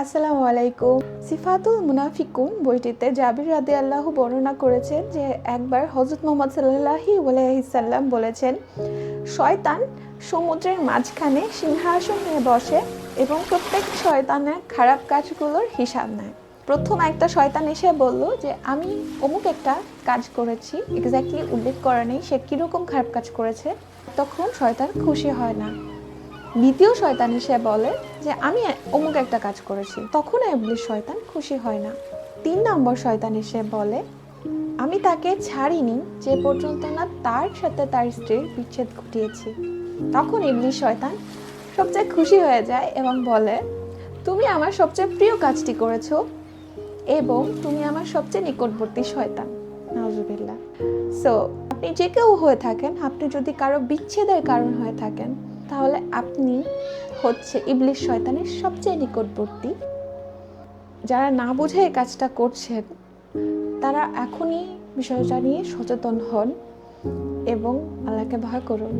আসসালামু আলাইকুম। সিফাতুল মুনাফিকুন বইটিতে জাবির রাদিয়াল্লাহু বর্ণনা করেছেন যে একবার হযরত মুহাম্মদ সাল্লাল্লাহু আলাইহি সাল্লাম বলেছেন, শয়তান সমুদ্রের মাঝখানে সিংহাসন নিয়ে বসে এবং প্রত্যেক শয়তানের খারাপ কাজগুলোর হিসাব নেয়। প্রথম একটা শয়তান এসে বলল যে আমি অমুক একটা কাজ করেছি, এক্স্যাক্টলি উল্লেখ করা নেই সে কীরকম খারাপ কাজ করেছে। তখন শয়তান খুশি হয় না। দ্বিতীয় শয়তান এসে বলে যে আমি অমুক একটা কাজ করেছি, তখন ইবলিস শয়তান খুশি হয় না। 3 নম্বর শয়তান এসে বলে আমি তাকে ছাড়িনি যে পর্যন্ত না তার সাথে তার স্ত্রীর বিচ্ছেদ ঘটিয়েছি। তখন ইবলিস শয়তান সবচেয়ে খুশি হয়ে যায় এবং বলে তুমি আমার সবচেয়ে প্রিয় কাজটি করেছো এবং তুমি আমার সবচেয়ে নিকটবর্তী শয়তান। নাউজুবিল্লাহ। সো আপনি যে কেউ হয়ে থাকেন, আপনি যদি কারো বিচ্ছেদের কারণ হয়ে থাকেন, তাহলে আপনি হচ্ছে ইবলিস শয়তানের সবচেয়ে নিকটবর্তী। যারা না বুঝে এই কাজটা করছেন তারা এখনই বিষয়টা নিয়ে সচেতন হন এবং আল্লাহকে ভয় করুন।